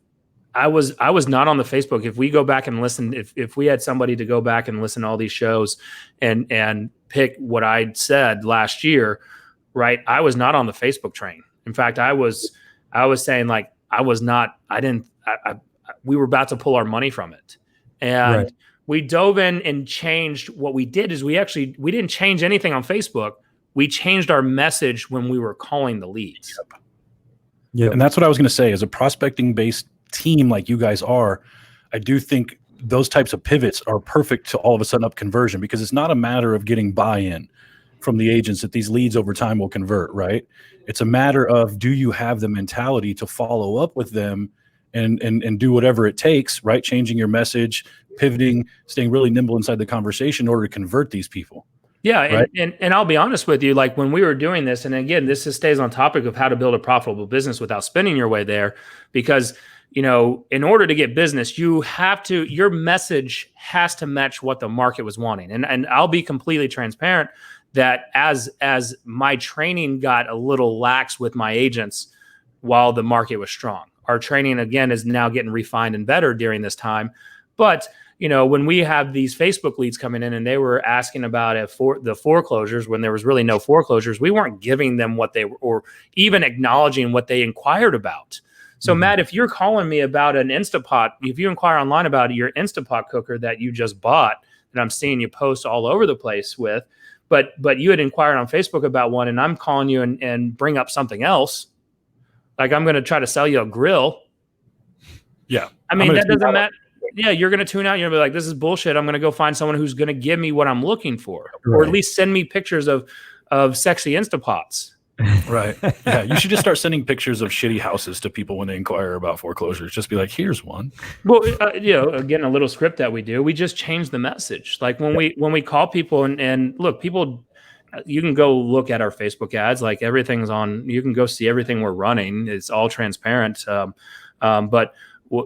A: I was not on the Facebook. If we go back and listen, if we had somebody to go back and listen to all these shows and pick what I said last year, right? I was not on the Facebook train. In fact, I was saying like, we were about to pull our money from it. And we dove in and changed. What we did is we didn't change anything on Facebook. We changed our message when we were calling the leads.
C: Yeah. And that's what I was going to say. As a prospecting based team like you guys are, I do think those types of pivots are perfect to all of a sudden up conversion, because it's not a matter of getting buy-in from the agents that these leads over time will convert, right? It's a matter of, do you have the mentality to follow up with them and do whatever it takes, right? Changing your message, pivoting, staying really nimble inside the conversation in order to convert these people.
A: Yeah,
C: right?
A: and I'll be honest with you, like when we were doing this, and again, this stays on topic of how to build a profitable business without spending your way there, because in order to get business, your message has to match what the market was wanting. And I'll be completely transparent that as my training got a little lax with my agents while the market was strong, our training again is now getting refined and better during this time. But when we have these Facebook leads coming in and they were asking about the foreclosures when there was really no foreclosures, we weren't giving them what they were, or even acknowledging what they inquired about. So Matt, if you're calling me about an Instapot, if you inquire online about your Instapot cooker that you just bought, that I'm seeing you post all over the place with, but you had inquired on Facebook about one, and I'm calling you and bring up something else, like I'm going to try to sell you a grill.
C: Yeah,
A: I mean that doesn't matter. Yeah, you're going to tune out. You're going to be like, this is bullshit. I'm going to go find someone who's going to give me what I'm looking for, or at least send me pictures of sexy Instapots.
C: Right. Yeah. You should just start sending pictures of shitty houses to people when they inquire about foreclosures. Just be like, here's one.
A: Well, again, a little script that we do, we just change the message. Like when we call people and look, people, you can go look at our Facebook ads, like everything's on, you can go see everything we're running. It's all transparent. But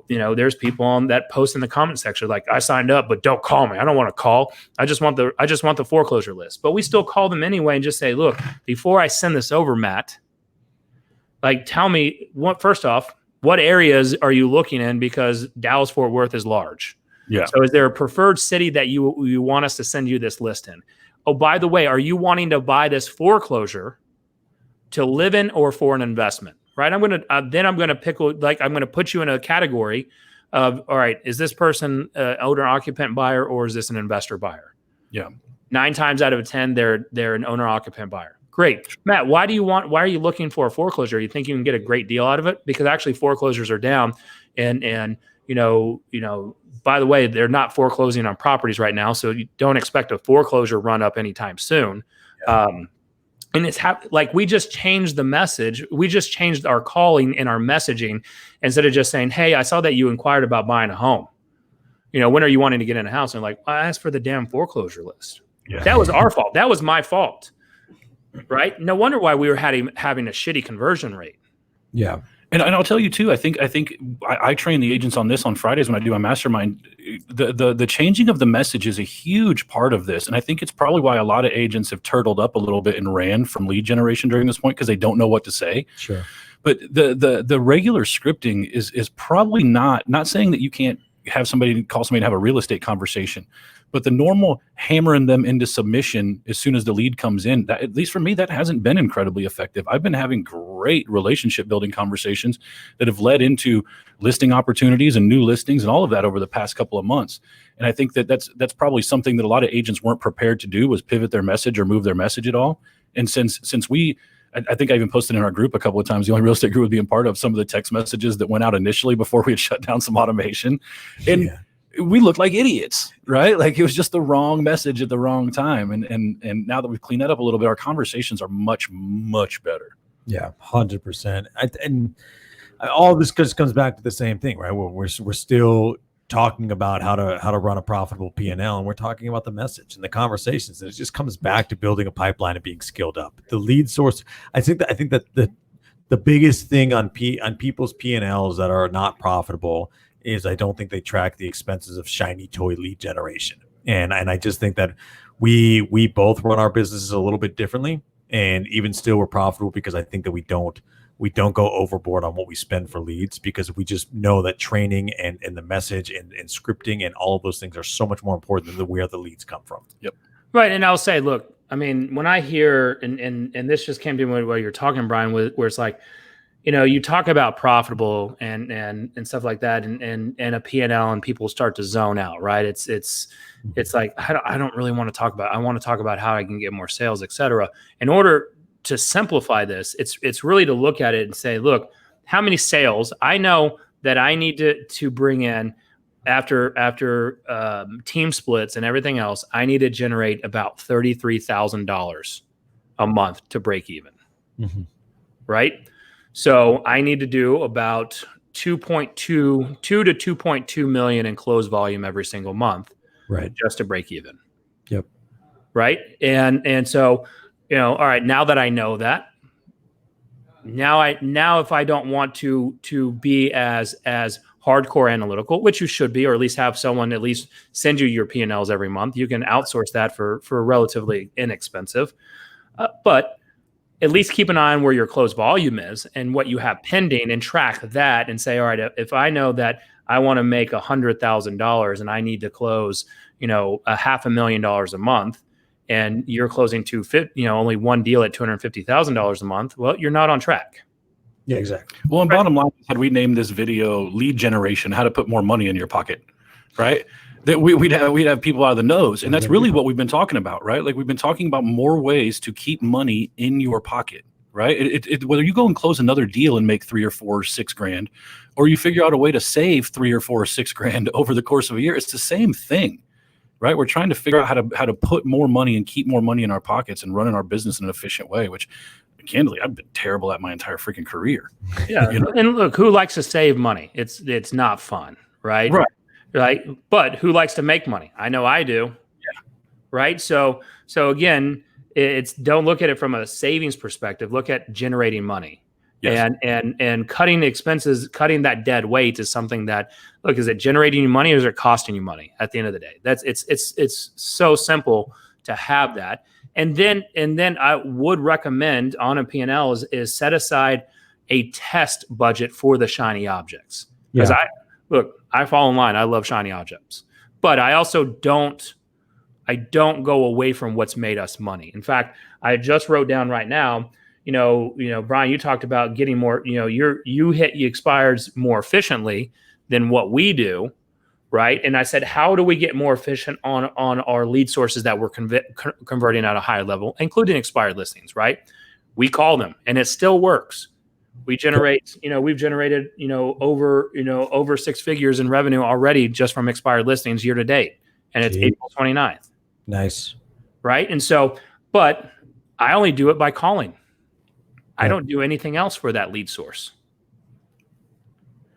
A: there's people on that post in the comment section like, I signed up, but don't call me. I don't want to call. I just want the foreclosure list. But we still call them anyway and just say, look, before I send this over, Matt, like tell me first off, what areas are you looking in? Because Dallas Fort Worth is large.
C: Yeah.
A: So is there a preferred city that you want us to send you this list in? Oh, by the way, are you wanting to buy this foreclosure to live in or for an investment? Right. I'm going to pick, like, I'm going to put you in a category of, all right, is this person an owner occupant buyer or is this an investor buyer?
C: Yeah.
A: 9 times out of 10, they're an owner occupant buyer. Great. Matt, why are you looking for a foreclosure? You think you can get a great deal out of it? Because actually foreclosures are down and by the way, they're not foreclosing on properties right now. So you don't expect a foreclosure run up anytime soon. Yeah. And it's like we just changed the message. We just changed our calling and our messaging instead of just saying, hey, I saw that you inquired about buying a home. When are you wanting to get in a house? And like, I asked for the damn foreclosure list. Yeah. That was our fault. That was my fault. Right? No wonder why we were having a shitty conversion rate.
C: Yeah. And I'll tell you too, I think I train the agents on this on Fridays when I do my mastermind. The changing of the message is a huge part of this. And I think it's probably why a lot of agents have turtled up a little bit and ran from lead generation during this point because they don't know what to say.
D: Sure.
C: But the regular scripting is probably not saying that you can't have somebody call somebody to have a real estate conversation. But the normal hammering them into submission as soon as the lead comes in, that, at least for me, that hasn't been incredibly effective. I've been having great relationship building conversations that have led into listing opportunities and new listings and all of that over the past couple of months. And I think that's probably something that a lot of agents weren't prepared to do, was pivot their message or move their message at all. And since I think I even posted in our group a couple of times, the only real estate group would be a part of some of the text messages that went out initially before we had shut down some automation. And we looked like idiots, right? Like it was just the wrong message at the wrong time. And now that we've cleaned that up a little bit, our conversations are much, much better.
D: Yeah, 100%. And all this just comes back to the same thing, right? We're still talking about how to run a profitable P&L, and we're talking about the message and the conversations. And it just comes back to building a pipeline and being skilled up. The lead source, I think that the biggest thing on people's P&Ls that are not profitable is I don't think they track the expenses of shiny toy lead generation. And I just think that we both run our businesses a little bit differently, and even still we're profitable because I think that we don't go overboard on what we spend for leads, because we just know that training and the message and scripting and all of those things are so much more important than where the leads come from.
C: Yep.
A: Right. And I'll say, look, I mean, when I hear, and this just came to me while you're talking, Brian, where it's like, you talk about profitable and stuff like that and a P&L, and people start to zone out, right? It's like, I don't really want to talk about, I want to talk about how I can get more sales, et cetera. In order to simplify this, it's really to look at it and say, look, how many sales I know that I need to bring in after team splits and everything else. I need to generate about $33,000 a month to break even.
D: Mm-hmm.
A: Right? So I need to do about 2 to 2.2 million in close volume every single month,
D: right?
A: Just to break even.
D: Yep.
A: Right. And so, all right, now that I know that, now if I don't want to be as hardcore analytical, which you should be, or at least have someone at least send you your P&Ls every month, you can outsource that for relatively inexpensive. But at least keep an eye on where your closed volume is and what you have pending, and track that and say, all right, if I know that I want to make $100,000 and I need to close, $500,000 a month, and you're closing only one deal at $250,000 a month, well, you're not on track.
D: Yeah, exactly.
C: Well, and bottom line, had we named this video "Lead Generation: How to Put More Money in Your Pocket," right? That we'd have people out of the nose, and that's really what we've been talking about, right? Like, we've been talking about more ways to keep money in your pocket, right? Whether you go and close another deal and make $3 or $4 or $6 grand, or you figure out a way to save $3 or $4 or $6 grand over the course of a year, it's the same thing, right? We're trying to figure out how to put more money and keep more money in our pockets and running our business in an efficient way, which, candidly, I've been terrible at my entire freaking career.
A: Yeah, and look, who likes to save money? It's not fun, right? Right. But who likes to make money? I know I do. Yeah. Right. So again, it's don't look at it from a savings perspective. Look at generating money. Yes. And cutting expenses, cutting that dead weight is something that, look, is it generating you money or is it costing you money at the end of the day? It's so simple to have that. And then I would recommend on a P&L is set aside a test budget for the shiny objects. Because I fall in line. I love shiny objects, but I also don't go away from what's made us money. In fact, I just wrote down right now, Brian, you talked about getting more, you hit the expireds more efficiently than what we do. Right. And I said, how do we get more efficient on our lead sources that we're converting at a higher level, including expired listings? Right. We call them and it still works. We generate, we've generated, over 6 figures in revenue already just from expired listings year to date. And it's April 29th.
D: Nice.
A: Right. And so, but I only do it by calling. I don't do anything else for that lead source.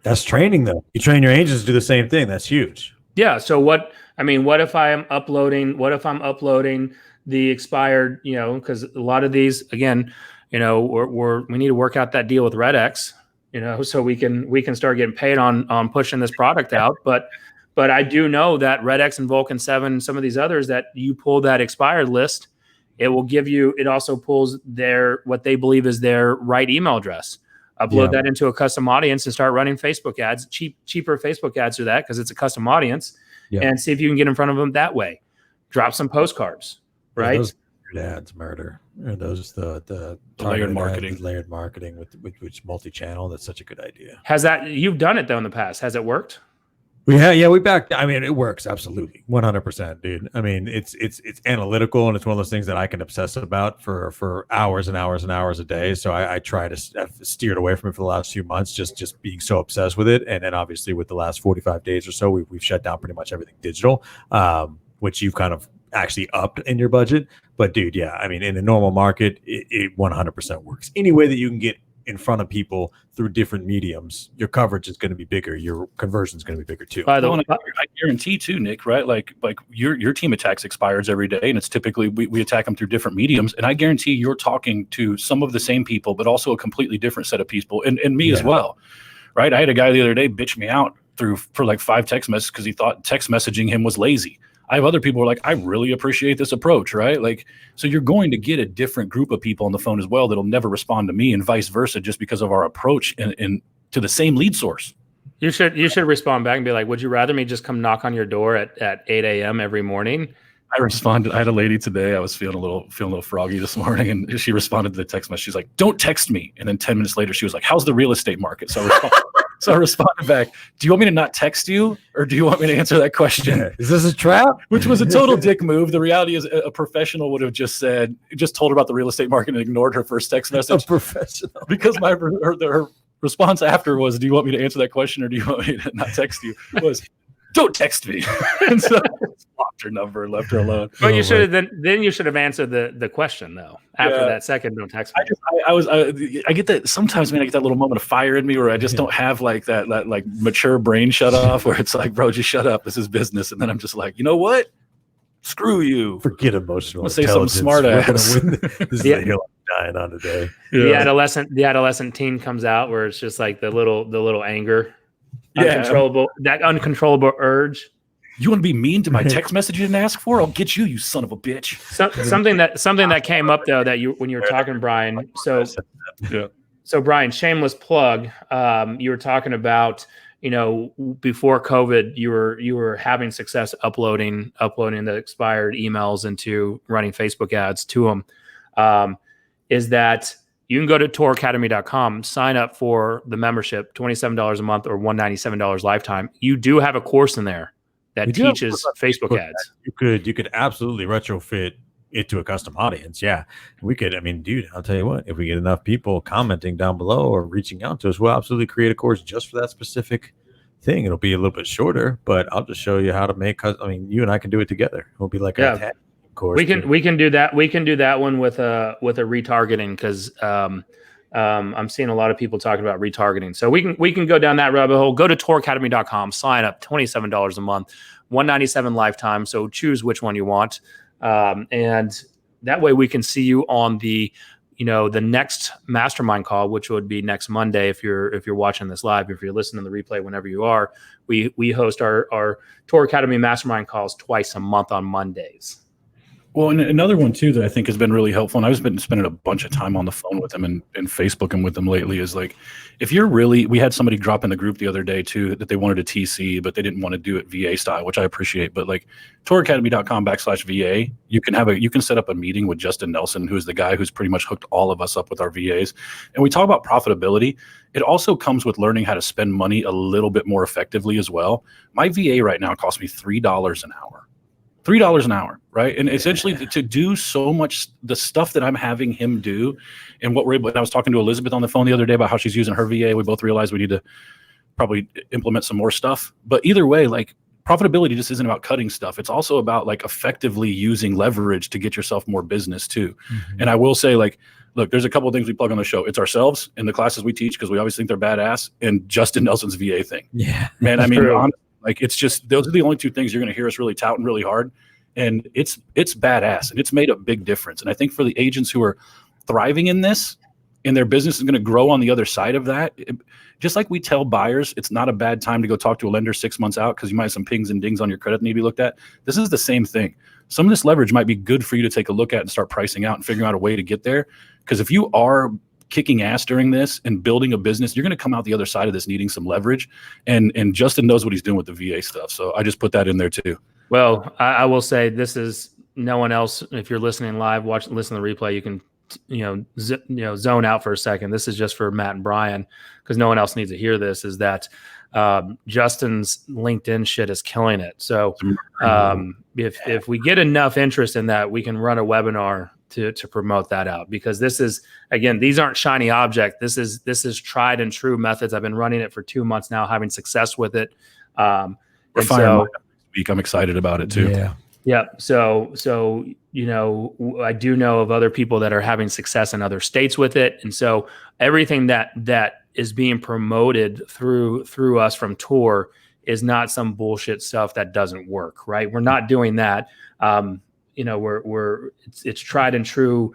D: That's training, though. You train your agents to do the same thing. That's huge.
A: Yeah. So what if I'm uploading the expired, because a lot of these, again, we need to work out that deal with RedX, so we can start getting paid on pushing this product out. But I do know that RedX and Vulcan 7, some of these others, that you pull that expired list, it will give you, it also pulls what they believe is their right email address. Upload that into a custom audience and start running Facebook ads, cheaper Facebook ads for that because it's a custom audience, and see if you can get in front of them that way. Drop some postcards, right?
D: Those ads murder. Those the
C: layered marketing,
D: layered marketing with which multi-channel. That's such a good idea.
A: You've done it though in the past? Has it worked?
D: We backed. I mean, it works absolutely, 100%, dude. I mean, it's analytical, and it's one of those things that I can obsess about for hours and hours and hours a day. So I try to steer away from it for the last few months, just being so obsessed with it. And then obviously with the last 45 days or so, we've shut down pretty much everything digital, which you've kind of actually upped in your budget. But dude, I mean, in a normal market, it 100% works. Any way that you can get in front of people through different mediums, your coverage is going to be bigger. Your conversion is going to be bigger too.
C: By the way, I guarantee too, Nick, right? Like your team attacks expireds every day, and it's typically we attack them through different mediums. And I guarantee you're talking to some of the same people, but also a completely different set of people, and me as well, right? I had a guy the other day bitch me out for like 5 text messages because he thought text messaging him was lazy. I have other people who are like, I really appreciate this approach, right? Like, so you're going to get a different group of people on the phone as well that'll never respond to me, and vice versa, just because of our approach and to the same lead source.
A: You should respond back and be like, would you rather me just come knock on your door at 8 a.m. every morning?
C: I responded. I had a lady today. I was feeling a little froggy this morning, and she responded to the text message. She's like, "Don't text me." And then 10 minutes later, she was like, "How's the real estate market?" So I responded back, "Do you want me to not text you, or do you want me to answer that question?"
D: Is this a trap?
C: Which was a total dick move. The reality is, a professional would have just told her about the real estate market and ignored her first text message.
D: A professional,
C: because her response after was, "Do you want me to answer that question, or do you want me to not text you?" Was, "Don't text me." And so I blocked her number and left her alone.
A: But you should have then you should have answered the question though. After that second, don't text me.
C: I get that sometimes, man. I get that little moment of fire in me where I just don't have like that like mature brain shut off, where it's like, bro, just shut up. This is business. And then I'm just like, you know what? Screw you.
D: Forget emotional.
C: Let's say something smart ass.
D: This is the hill I'm dying on today.
A: The adolescent teen comes out where it's just like the little anger, that uncontrollable urge.
C: You want to be mean to my text message you didn't ask for? I'll get you, you son of a bitch.
A: Something that came up though, that when you were talking, Brian. So Brian, shameless plug. You were talking about, before COVID, you were having success uploading the expired emails into running Facebook ads to them. Is that you can go to touracademy.com, sign up for the membership, $27 a month or $197 lifetime. You do have a course in there that teaches Facebook ads.
D: You could absolutely retrofit it to a custom audience. Yeah, we could. I mean, dude, I'll tell you what, if we get enough people commenting down below or reaching out to us, we'll absolutely create a course just for that specific thing. It'll be a little bit shorter, but I'll just show you how to make. I mean, you and I can do it together. It'll be like a tag course.
A: We can do that. We can do that one with a retargeting, because I'm seeing a lot of people talking about retargeting. So we can go down that rabbit hole. Go to touracademy.com, sign up, $27 a month, $197 lifetime. So choose which one you want. And that way we can see you on the next mastermind call, which would be next Monday. If you're watching this live, if you're listening to the replay, whenever you are, we host our Tour Academy mastermind calls twice a month on Mondays.
C: Well, and another one too that I think has been really helpful, and I've been spending a bunch of time on the phone with them and Facebook and with them lately, is like, if you're really, we had somebody drop in the group the other day too that they wanted a TC, but they didn't want to do it VA style, which I appreciate. But like touracademy.com/VA, you can set up a meeting with Justin Nelson, who's the guy who's pretty much hooked all of us up with our VAs. And we talk about profitability. It also comes with learning how to spend money a little bit more effectively as well. My VA right now costs me $3 an hour. $3 an hour, right? And essentially to do so much, the stuff that I'm having him do, and what we're able, and I was talking to Elizabeth on the phone the other day about how she's using her VA. We both realized we need to probably implement some more stuff. But either way, like, profitability just isn't about cutting stuff. It's also about like effectively using leverage to get yourself more business too. Mm-hmm. And I will say, like, look, there's a couple of things we plug on the show. It's ourselves and the classes we teach, because we always think they're badass, and Justin Nelson's VA thing.
D: Yeah,
C: man. I mean, honestly, like, it's just, those are the only two things you're going to hear us really touting really hard. And it's badass, and it's made a big difference. And I think for the agents who are thriving in this, and their business is going to grow on the other side of that, just like we tell buyers, it's not a bad time to go talk to a lender 6 months out because you might have some pings and dings on your credit that need to be looked at. This is the same thing. Some of this leverage might be good for you to take a look at and start pricing out and figuring out a way to get there. Because if you are kicking ass during this and building a business, you're going to come out the other side of this needing some leverage. And Justin knows what he's doing with the VA stuff. So I just put that in there too.
A: Well, I will say, this is no one else. If you're listening live, listen to the replay, you can, zone out for a second. This is just for Matt and Brian, because no one else needs to hear this, is that Justin's LinkedIn shit is killing it. So if we get enough interest in that, we can run a webinar to promote that out, because this is, again, these aren't shiny object. This is tried and true methods. I've been running it for 2 months now, having success with it.
C: Week. I'm excited about it too.
A: Yeah. So I do know of other people that are having success in other states with it, and so everything that is being promoted through us from Tour is not some bullshit stuff that doesn't work. Right? We're not doing that. It's tried and true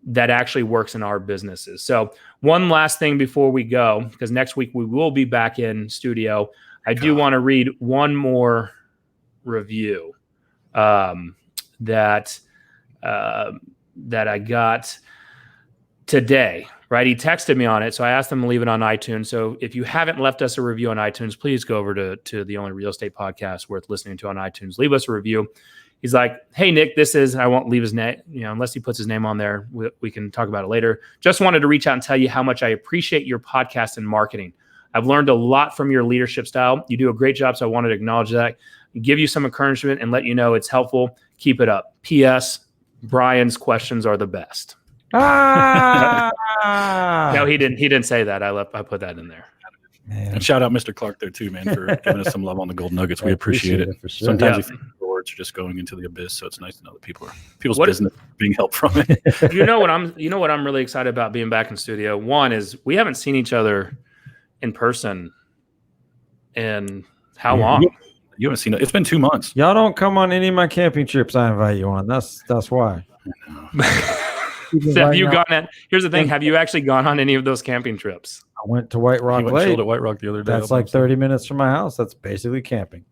A: that actually works in our businesses. So one last thing before we go, because next week we will be back in studio. I do want to read one more review that I got today. Right, he texted me on it, so I asked him to leave it on iTunes. So if you haven't left us a review on iTunes, please go over to the Only Real Estate Podcast worth listening to on iTunes. Leave us a review. He's like, "Hey Nick, I won't leave his name, unless he puts his name on there. We can talk about it later. Just wanted to reach out and tell you how much I appreciate your podcast and marketing. I've learned a lot from your leadership style. You do a great job, so I wanted to acknowledge that, give you some encouragement, and let you know it's helpful. Keep it up. P.S. Brian's questions are the best." No, he didn't say that. I put that in there.
C: Man. And shout out Mr. Clark there too, man, for giving us some love on the Gold Nuggets. We appreciate it. For sure. Sometimes we think the words are just going into the abyss, so it's nice to know that people's business being helped from it.
A: You know what I'm really excited about being back in studio. One is we haven't seen each other in person in how long?
C: You haven't seen it. It's been 2 months.
D: Y'all don't come on any of my camping trips I invite you on. That's why.
A: Have you gone at? Here's the thing: have you actually gone on any of those camping trips?
D: I went to White Rock
C: He went and
D: Lake.
C: chilled at White Rock the other day.
D: That's like 30 minutes from my house. That's basically camping.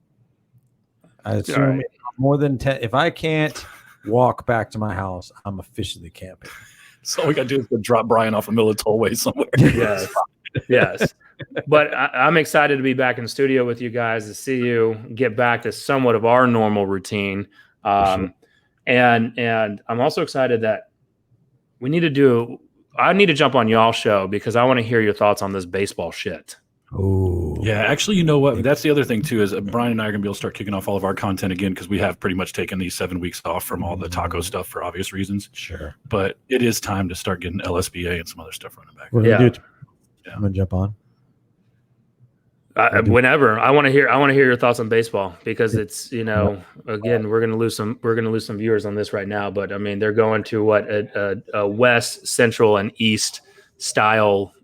D: I assume
A: right.
D: more than 10. If I can't walk back to my house, I'm officially camping.
C: So all we got to do is go drop Brian off a middle of tollway somewhere.
A: Yes, yes. But I'm excited to be back in the studio with you guys, to see you get back to somewhat of our normal routine.
C: Sure.
A: And I'm also excited that I need to jump on y'all show because I want to hear your thoughts on this baseball shit.
D: Oh,
C: Yeah, actually, you know what? That's the other thing too, is Brian and I are gonna be able to start kicking off all of our content again because we have pretty much taken these 7 weeks off from all the taco stuff for obvious reasons.
D: sure.
C: But it is time to start getting LSBA and some other stuff running back.
D: We're gonna
A: Yeah.
D: do it. I'm gonna jump on.
A: Whenever I want to hear your thoughts on baseball because it's again we're gonna lose some viewers on this right now, but I mean they're going to what a West, Central, and East style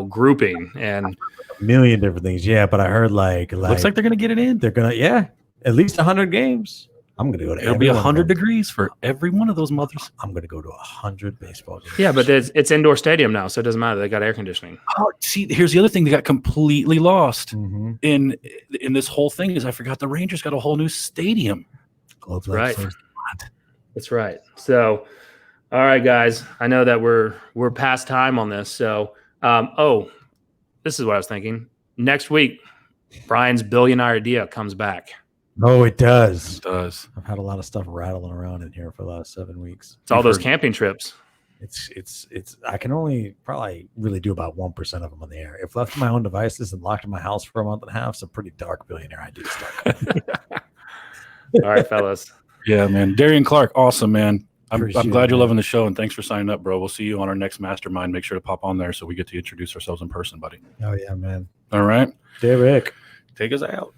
A: grouping, and
D: A million different things. Yeah, but I heard like
C: Looks like they're gonna get it in.
D: they're gonna at least 100 games. I'm gonna go to.
C: It'll be
D: every one of
C: 100
D: them.
C: degrees for every one of those mothers.
D: I'm gonna go to 100 baseball games.
A: yeah, but it's indoor stadium now, so it doesn't matter. They got air conditioning.
C: Oh, see, here's the other thing that got completely lost
D: Mhm.
C: in this whole thing is I forgot the Rangers got a whole new stadium.
D: Globe
A: Right.
D: Life.
A: That's right. So, all right, guys. I know that we're past time on this. So, this is what I was thinking. Next week, Brian's billionaire idea comes back.
D: Oh, it does.
C: It does.
D: I've had a lot of stuff rattling around in here for the last 7 weeks.
A: It's all those
C: heard-
A: camping trips.
D: It's I can only probably really do about 1% of them on the air. If left to my own devices and locked in my house for a month and a half, some pretty dark billionaire ideas.
A: All right, fellas.
C: Yeah, man. Darian Clark, awesome, man. I'm
D: Appreciate
C: glad
D: it,
C: you're
D: man.
C: loving the show, and thanks for signing up, bro. We'll see you on our next mastermind. Make sure to pop on there so we get to introduce ourselves in person, buddy.
D: Oh yeah, man.
C: All right.
D: Derek.
C: Take us out.